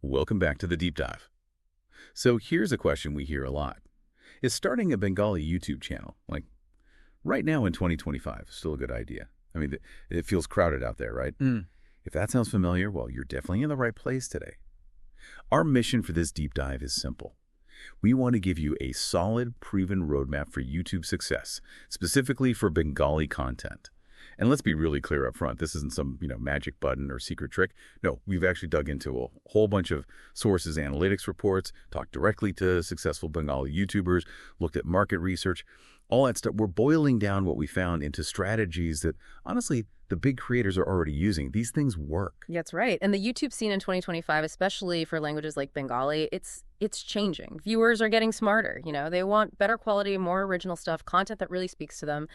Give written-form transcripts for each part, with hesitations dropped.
Welcome back to the deep dive. So here's a question we hear a lot. Is starting a Bengali YouTube channel, like right now in 2025, still a good idea? I mean, it feels crowded out there, right? If that sounds familiar, well, you're definitely in the right place today. Our mission for this deep dive is simple. We want to give you a solid, proven roadmap for YouTube success, specifically for Bengali content. And let's be really clear up front. This isn't some, magic button or secret trick. No, we've actually dug into a whole bunch of sources, analytics reports, talked directly to successful Bengali YouTubers, looked at market research, all that stuff. We're boiling down what we found into strategies that, honestly, the big creators are already using. These things work. That's right. And the YouTube scene in 2025, especially for languages like Bengali, it's changing. Viewers are getting smarter. They want better quality, more original stuff, content that really speaks to them.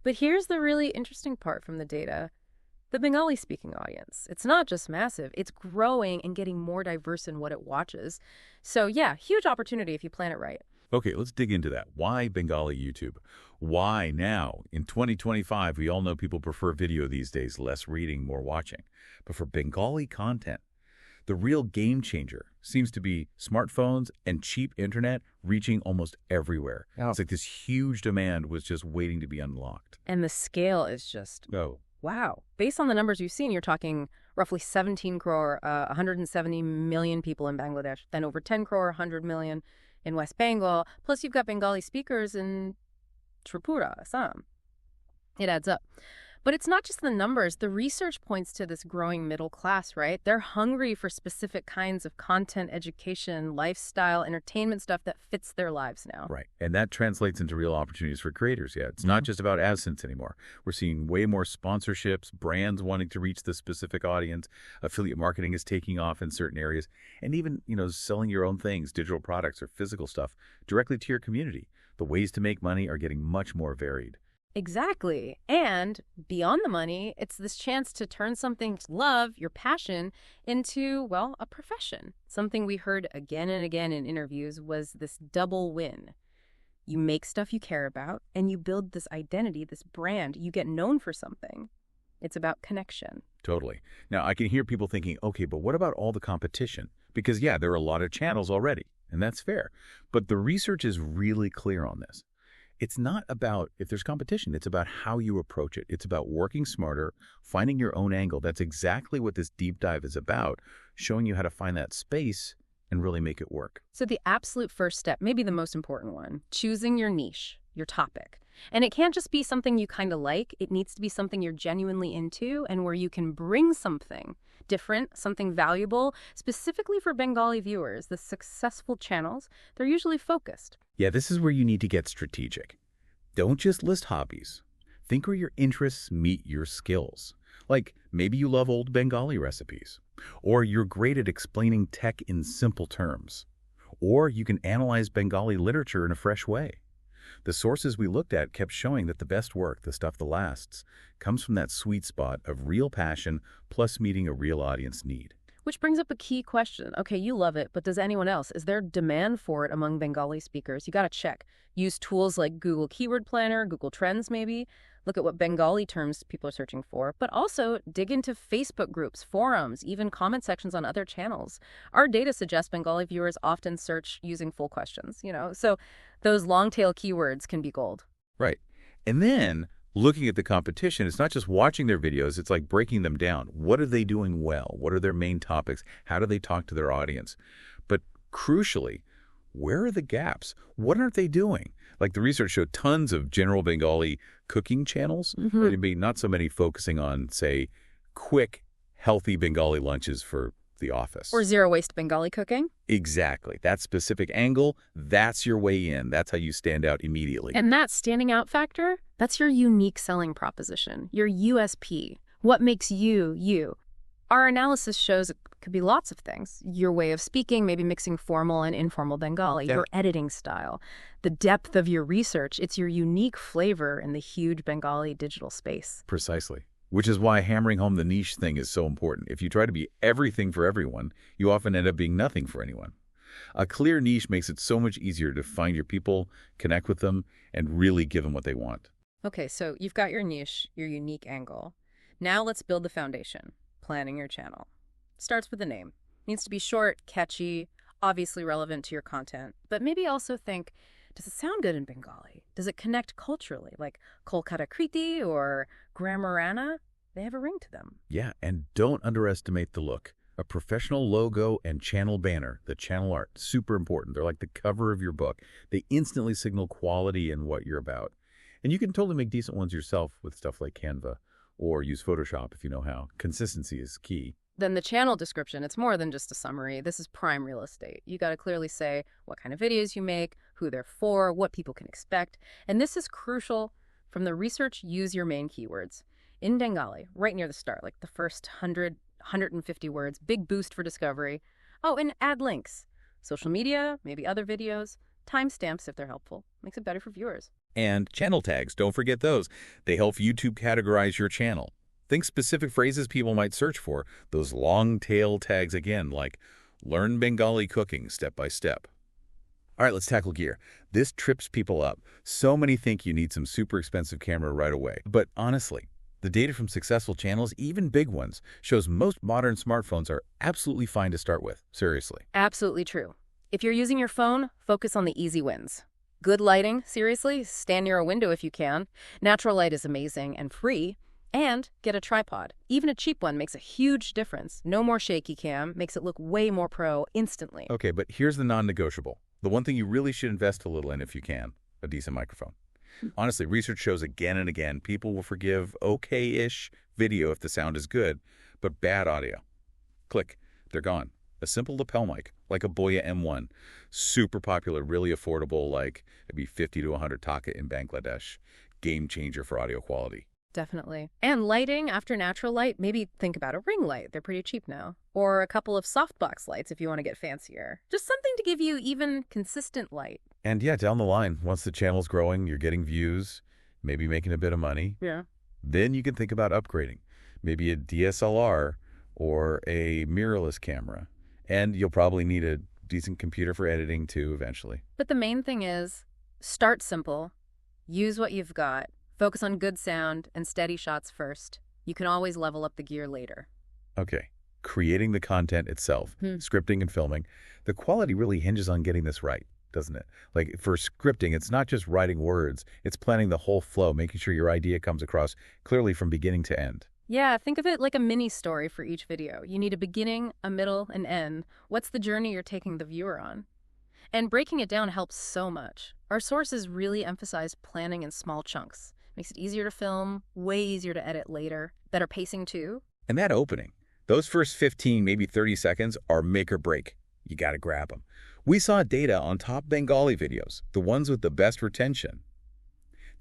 But here's the really interesting part from the data. The Bengali-speaking audience, it's not just massive, it's growing and getting more diverse in what it watches. So yeah, huge opportunity if you plan it right. Okay, let's dig into that. Why Bengali YouTube? Why now? In 2025, we all know people prefer video these days, less reading, more watching. But for Bengali content, the real game changer seems to be smartphones and cheap internet reaching almost everywhere. Oh. It's like this huge demand was just waiting to be unlocked. And the scale is just, wow. Based on the numbers you've seen, you're talking roughly 17 crore, 170 million people in Bangladesh, then over 10 crore, 100 million in West Bengal. Plus you've got Bengali speakers in Tripura, Assam. It adds up. But it's not just the numbers. The research points to this growing middle class, right? They're hungry for specific kinds of content, education, lifestyle, entertainment stuff that fits their lives now. Right. And that translates into real opportunities for creators. Yeah, it's not just about AdSense anymore. We're seeing way more sponsorships, brands wanting to reach the specific audience. Affiliate marketing is taking off in certain areas. And even, selling your own things, digital products or physical stuff directly to your community. The ways to make money are getting much more varied. Exactly. And beyond the money, it's this chance to turn something to love, your passion, into, well, a profession. Something we heard again and again in interviews was this double win. You make stuff you care about, and you build this identity, this brand. You get known for something. It's about connection. Totally. Now, I can hear people thinking, okay, but what about all the competition? Because, yeah, there are a lot of channels already, and that's fair. But the research is really clear on this. It's not about if there's competition. It's about how you approach it. It's about working smarter, finding your own angle. That's exactly what this deep dive is about, showing you how to find that space and really make it work. So the absolute first step, maybe the most important one, choosing your niche, your topic. And it can't just be something you kind of like. It needs to be something you're genuinely into and where you can bring something different, something valuable, specifically for Bengali viewers. The successful channels, they're usually focused. Yeah, this is where you need to get strategic. Don't just list hobbies. Think where your interests meet your skills. Like maybe you love old Bengali recipes, or you're great at explaining tech in simple terms, or you can analyze Bengali literature in a fresh way. The sources we looked at kept showing that the best work, the stuff that lasts, comes from that sweet spot of real passion plus meeting a real audience need. Which brings up a key question. Okay, you love it, but does anyone else? Is there demand for it among Bengali speakers? You got to check. Use tools like Google Keyword Planner, Google Trends maybe. Look at what Bengali terms people are searching for. But also dig into Facebook groups, forums, even comment sections on other channels. Our data suggests Bengali viewers often search using full questions, So those long-tail keywords can be gold. Right. And then looking at the competition, it's not just watching their videos, it's like breaking them down. What are they doing well? What are their main topics? How do they talk to their audience? But crucially, where are the gaps? What aren't they doing? Like the research showed tons of general Bengali cooking channels, maybe not so many focusing on, say, quick, healthy Bengali lunches for the office. Or zero-waste Bengali cooking. Exactly. That specific angle, that's your way in. That's how you stand out immediately. And that standing out factor, that's your unique selling proposition, your USP. What makes you, you. Our analysis shows it could be lots of things. Your way of speaking, maybe mixing formal and informal Bengali, your editing style, the depth of your research. It's your unique flavor in the huge Bengali digital space. Precisely. Which is why hammering home the niche thing is so important. If you try to be everything for everyone, you often end up being nothing for anyone. A clear niche makes it so much easier to find your people, connect with them, and really give them what they want. Okay, so you've got your niche, your unique angle. Now let's build the foundation, planning your channel. Starts with a name. Needs to be short, catchy, obviously relevant to your content. But maybe also think, does it sound good in Bengali? Does it connect culturally? Like Kolkata Kriti or Grammarana? They have a ring to them. Yeah, and don't underestimate the look. A professional logo and channel banner, the channel art, super important. They're like the cover of your book. They instantly signal quality in what you're about. And you can totally make decent ones yourself with stuff like Canva or use Photoshop if you know how. Consistency is key. Then the channel description, it's more than just a summary. This is prime real estate. You got to clearly say what kind of videos you make, who they're for, what people can expect. And this is crucial. From the research, use your main keywords. In Bengali, right near the start, like the first 100, 150 words, big boost for discovery. Oh, and add links. Social media, maybe other videos, timestamps if they're helpful. Makes it better for viewers. And channel tags, don't forget those. They help YouTube categorize your channel. Think specific phrases people might search for, those long tail tags again, like learn Bengali cooking step by step. All right, let's tackle gear. This trips people up. So many think you need some super expensive camera right away. But honestly, the data from successful channels, even big ones, shows most modern smartphones are absolutely fine to start with. Seriously. Absolutely true. If you're using your phone, focus on the easy wins. Good lighting, seriously, stand near a window if you can. Natural light is amazing and free. And get a tripod. Even a cheap one makes a huge difference. No more shaky cam, makes it look way more pro instantly. Okay, but here's the non-negotiable. The one thing you really should invest a little in if you can, a decent microphone. Honestly, research shows again and again people will forgive okay-ish video if the sound is good, but bad audio. Click, they're gone. A simple lapel mic, like a Boya M1. Super popular, really affordable, like maybe 50 to 100 taka in Bangladesh. Game changer for audio quality. Definitely. And lighting after natural light, maybe think about a ring light. They're pretty cheap now. Or a couple of softbox lights if you want to get fancier. Just something to give you even consistent light. And yeah, down the line, once the channel's growing, you're getting views, maybe making a bit of money. Yeah. Then you can think about upgrading. Maybe a DSLR or a mirrorless camera. And you'll probably need a decent computer for editing too eventually. But the main thing is, start simple, use what you've got, focus on good sound and steady shots first. You can always level up the gear later. Okay, creating the content itself, scripting and filming, the quality really hinges on getting this right, doesn't it? Like for scripting, it's not just writing words, it's planning the whole flow, making sure your idea comes across clearly from beginning to end. Yeah, think of it like a mini story for each video. You need a beginning, a middle, an end. What's the journey you're taking the viewer on? And breaking it down helps so much. Our sources really emphasize planning in small chunks. Makes it easier to film, way easier to edit later. Better pacing too. And that opening, those first 15, maybe 30 seconds are make or break. You got to grab them. We saw data on top Bengali videos, the ones with the best retention.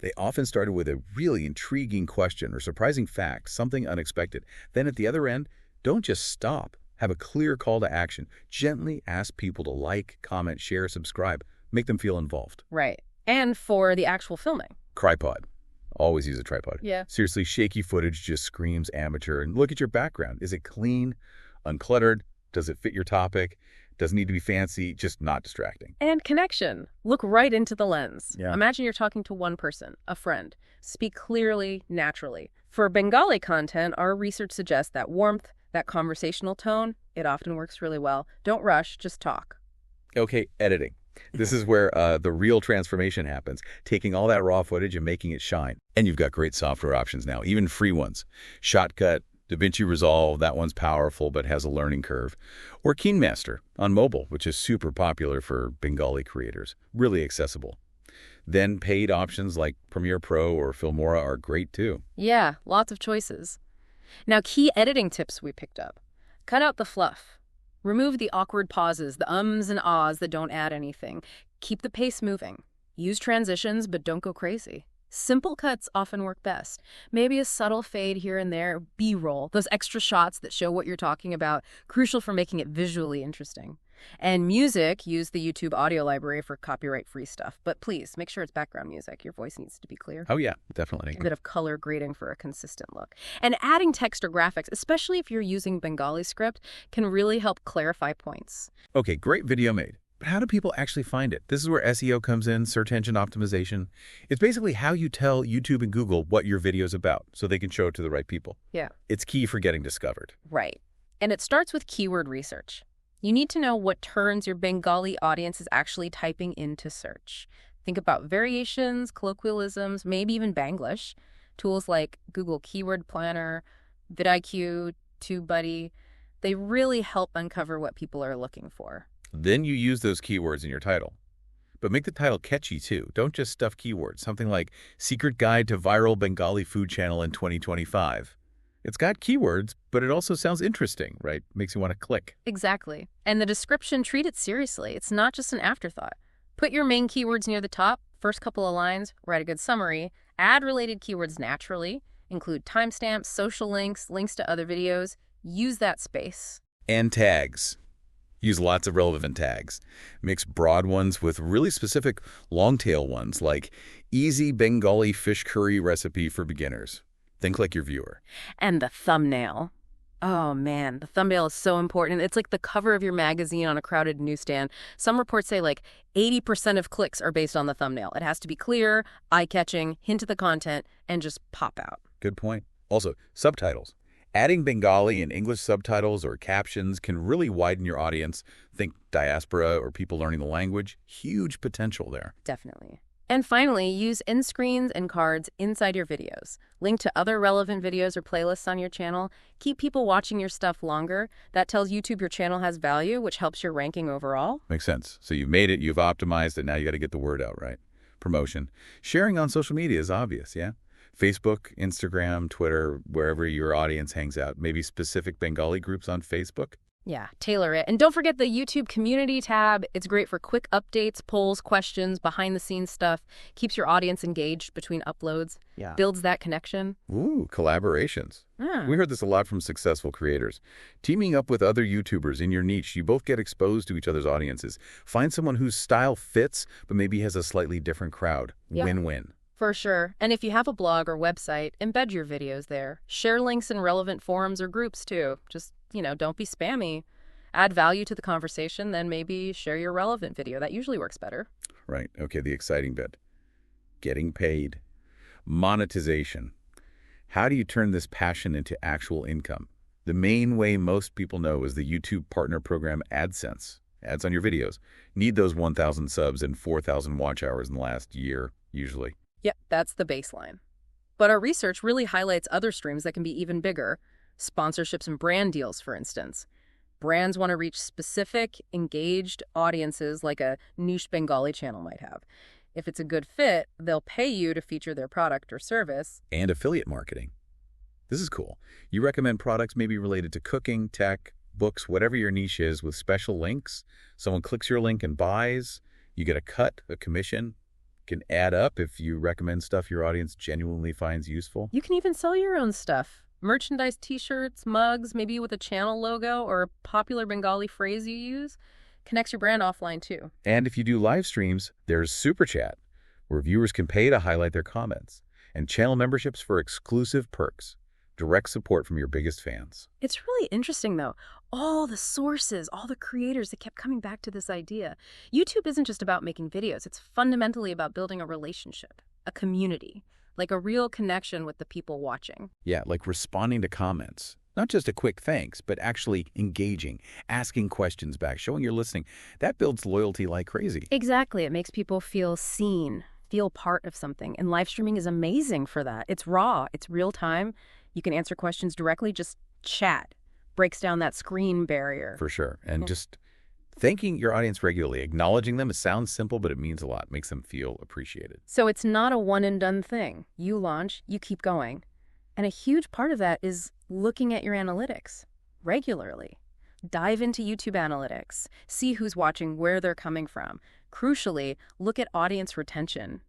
They often started with a really intriguing question or surprising fact, something unexpected. Then at the other end, don't just stop. Have a clear call to action. Gently ask people to like, comment, share, subscribe. Make them feel involved. Right. And for the actual filming. Tripod. Always use a tripod. Yeah. Seriously, shaky footage just screams amateur. And look at your background. Is it clean, uncluttered? Does it fit your topic? Doesn't need to be fancy, just not distracting. And connection. Look right into the lens. Yeah. Imagine you're talking to one person, a friend. Speak clearly, naturally. For Bengali content, our research suggests that warmth, that conversational tone, it often works really well. Don't rush, just talk. Okay, editing. This is where the real transformation happens, taking all that raw footage and making it shine. And you've got great software options now, even free ones. Shotcut, DaVinci Resolve, that one's powerful but has a learning curve. Or KineMaster on mobile, which is super popular for Bengali creators, really accessible. Then paid options like Premiere Pro or Filmora are great too. Yeah, lots of choices. Now, key editing tips we picked up. Cut out the fluff. Remove the awkward pauses, the ums and ahs that don't add anything. Keep the pace moving. Use transitions, but don't go crazy. Simple cuts often work best. Maybe a subtle fade here and there, B-roll, those extra shots that show what you're talking about, crucial for making it visually interesting. And music, use the YouTube audio library for copyright-free stuff. But please, make sure it's background music. Your voice needs to be clear. Oh yeah, definitely. A bit of color grading for a consistent look. And adding text or graphics, especially if you're using Bengali script, can really help clarify points. Okay, great video made. But how do people actually find it? This is where SEO comes in, search engine optimization. It's basically how you tell YouTube and Google what your video is about so they can show it to the right people. Yeah. It's key for getting discovered. Right. And it starts with keyword research. You need to know what terms your Bengali audience is actually typing into search. Think about variations, colloquialisms, maybe even Banglish. Tools like Google Keyword Planner, vidIQ, TubeBuddy, they really help uncover what people are looking for. Then you use those keywords in your title. But make the title catchy, too. Don't just stuff keywords. Something like Secret Guide to Viral Bengali Food Channel in 2025. It's got keywords, but it also sounds interesting, right? Makes you want to click. Exactly. And the description, treat it seriously. It's not just an afterthought. Put your main keywords near the top, first couple of lines, write a good summary, add related keywords naturally, include timestamps, social links, links to other videos. Use that space. And tags. Use lots of relevant tags. Mix broad ones with really specific long-tail ones, like Easy Bengali Fish Curry Recipe for Beginners. Think like your viewer. And the thumbnail. Oh, man, the thumbnail is so important. It's like the cover of your magazine on a crowded newsstand. Some reports say like 80% of clicks are based on the thumbnail. It has to be clear, eye-catching, hint at the content, and just pop out. Good point. Also, subtitles. Adding Bengali and English subtitles or captions can really widen your audience. Think diaspora or people learning the language. Huge potential there. Definitely. And finally, use end screens and cards inside your videos. Link to other relevant videos or playlists on your channel. Keep people watching your stuff longer. That tells YouTube your channel has value, which helps your ranking overall. Makes sense. So you've made it, you've optimized it, now you got to get the word out, right? Promotion. Sharing on social media is obvious, yeah? Facebook, Instagram, Twitter, wherever your audience hangs out. Maybe specific Bengali groups on Facebook. Yeah, tailor it. And don't forget the YouTube community tab. It's great for quick updates, polls, questions, behind-the-scenes stuff. Keeps your audience engaged between uploads. Yeah. Builds that connection. Ooh, collaborations. We heard this a lot from successful creators. Teaming up with other YouTubers in your niche, you both get exposed to each other's audiences. Find someone whose style fits, but maybe has a slightly different crowd. Yeah. Win-win. For sure. And if you have a blog or website, embed your videos there. Share links in relevant forums or groups, too. Just, don't be spammy. Add value to the conversation, then maybe share your relevant video. That usually works better. Right. Okay, the exciting bit. Getting paid. Monetization. How do you turn this passion into actual income? The main way most people know is the YouTube partner program AdSense. Ads on your videos. Need those 1,000 subs and 4,000 watch hours in the last year, usually. Yep, that's the baseline. But our research really highlights other streams that can be even bigger. Sponsorships and brand deals, for instance. Brands want to reach specific, engaged audiences like a niche Bengali channel might have. If it's a good fit, they'll pay you to feature their product or service. And affiliate marketing. This is cool. You recommend products maybe related to cooking, tech, books, whatever your niche is, with special links. Someone clicks your link and buys. You get a cut, a commission. Can add up if you recommend stuff your audience genuinely finds useful. You can even sell your own stuff. Merchandise, t-shirts, mugs, maybe with a channel logo or a popular Bengali phrase you use. Connects your brand offline too. And if you do live streams, there's Super Chat, where viewers can pay to highlight their comments. And channel memberships for exclusive perks. Direct support from your biggest fans. It's really interesting, though. All the sources, all the creators that kept coming back to this idea. YouTube isn't just about making videos. It's fundamentally about building a relationship, a community, like a real connection with the people watching. Yeah, like responding to comments. Not just a quick thanks, but actually engaging, asking questions back, showing you're listening. That builds loyalty like crazy. Exactly. It makes people feel seen, feel part of something. And live streaming is amazing for that. It's raw. It's real time. You can answer questions directly, just chat. Breaks down that screen barrier. For sure. And just thanking your audience regularly, acknowledging them, it sounds simple, but it means a lot. Makes them feel appreciated. So it's not a one-and-done thing. You launch, you keep going. And a huge part of that is looking at your analytics regularly. Dive into YouTube analytics. See who's watching, where they're coming from. Crucially, look at audience retention.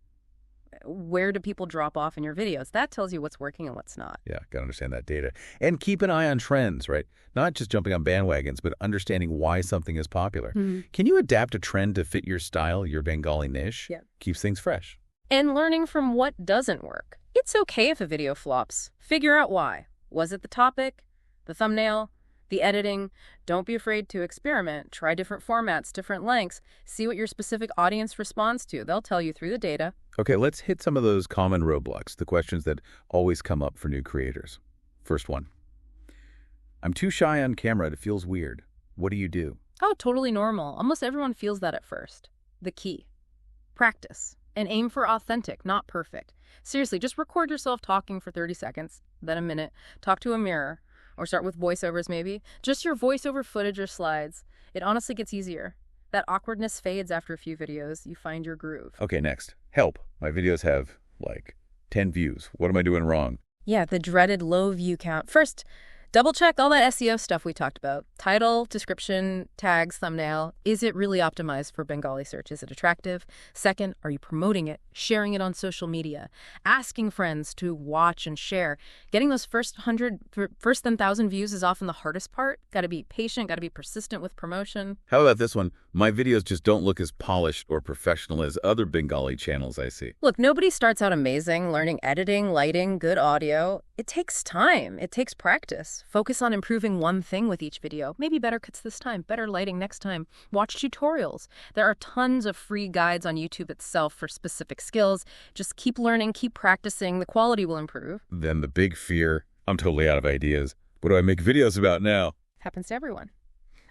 Where do people drop off in your videos? That tells you what's working and what's not. Yeah, got to understand that data. And keep an eye on trends, right? Not just jumping on bandwagons, but understanding why something is popular. Can you adapt a trend to fit your style, your Bengali niche? Yeah. Keeps things fresh. And learning from what doesn't work. It's okay if a video flops. Figure out why. Was it the topic, the thumbnail, the editing? Don't be afraid to experiment. Try different formats, different lengths. See what your specific audience responds to. They'll tell you through the data. Okay, let's hit some of those common roadblocks, the questions that always come up for new creators. First one. I'm too shy on camera. It feels weird. What do you do? Oh, totally normal. Almost everyone feels that at first. The key: practice. And aim for authentic, not perfect. Seriously, just record yourself talking for 30 seconds, then a minute. Talk to a mirror. Or start with voiceovers, maybe. Just your voiceover footage or slides. It honestly gets easier. That awkwardness fades after a few videos. You find your groove. Okay, next. Help. My videos have, like, 10 views. What am I doing wrong? Yeah, the dreaded low view count. First, double check all that SEO stuff we talked about. Title, description, tags, thumbnail. Is it really optimized for Bengali search? Is it attractive? Second, are you promoting it, sharing it on social media, asking friends to watch and share? Getting those first 1,000 views is often the hardest part. Got to be patient, got to be persistent with promotion. How about this one? My videos just don't look as polished or professional as other Bengali channels I see. Look, nobody starts out amazing, learning editing, lighting, good audio. It takes time. It takes practice. Focus on improving one thing with each video. Maybe better cuts this time, better lighting next time. Watch tutorials. There are tons of free guides on YouTube itself for specific skills. Just keep learning, keep practicing. The quality will improve. Then the big fear: I'm totally out of ideas. What do I make videos about now? Happens to everyone.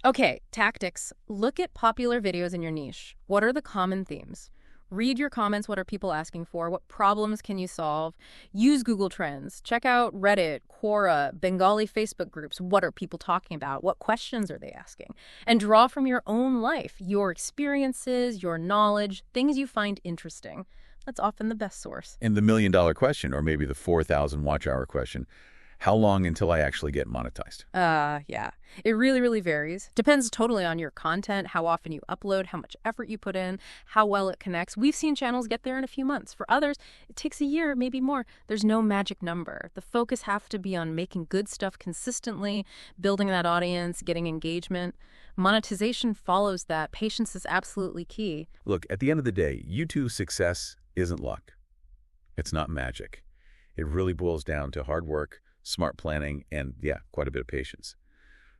Okay, tactics. Look at popular videos in your niche. What are the common themes? Read your comments. What are people asking for? What problems can you solve? Use Google Trends. Check out Reddit, Quora, Bengali Facebook groups. What are people talking about? What questions are they asking? And draw from your own life, your experiences, your knowledge, things you find interesting. That's often the best source. And the $1 million question, or maybe the 4,000 watch hour question: how long until I actually get monetized? Yeah. It really, really varies. Depends totally on your content, how often you upload, how much effort you put in, how well it connects. We've seen channels get there in a few months. For others, it takes a year, maybe more. There's no magic number. The focus has to be on making good stuff consistently, building that audience, getting engagement. Monetization follows that. Patience is absolutely key. Look, at the end of the day, YouTube's success isn't luck. It's not magic. It really boils down to hard work, smart planning, and, yeah, quite a bit of patience.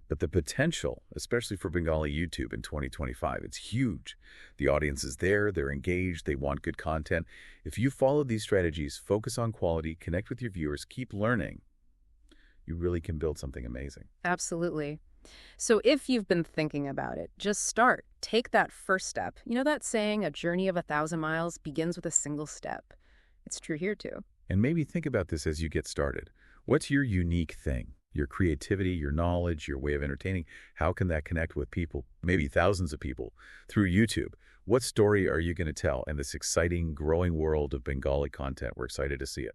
But the potential, especially for Bengali YouTube in 2025, it's huge. The audience is there, they're engaged, they want good content. If you follow these strategies, focus on quality, connect with your viewers, keep learning, you really can build something amazing. Absolutely. So if you've been thinking about it, just start. Take that first step. You know that saying, a journey of 1,000 miles begins with a single step? It's true here too. And maybe think about this as you get started. What's your unique thing? Your creativity, your knowledge, your way of entertaining. How can that connect with people, maybe thousands of people, through YouTube? What story are you going to tell in this exciting, growing world of Bengali content? We're excited to see it.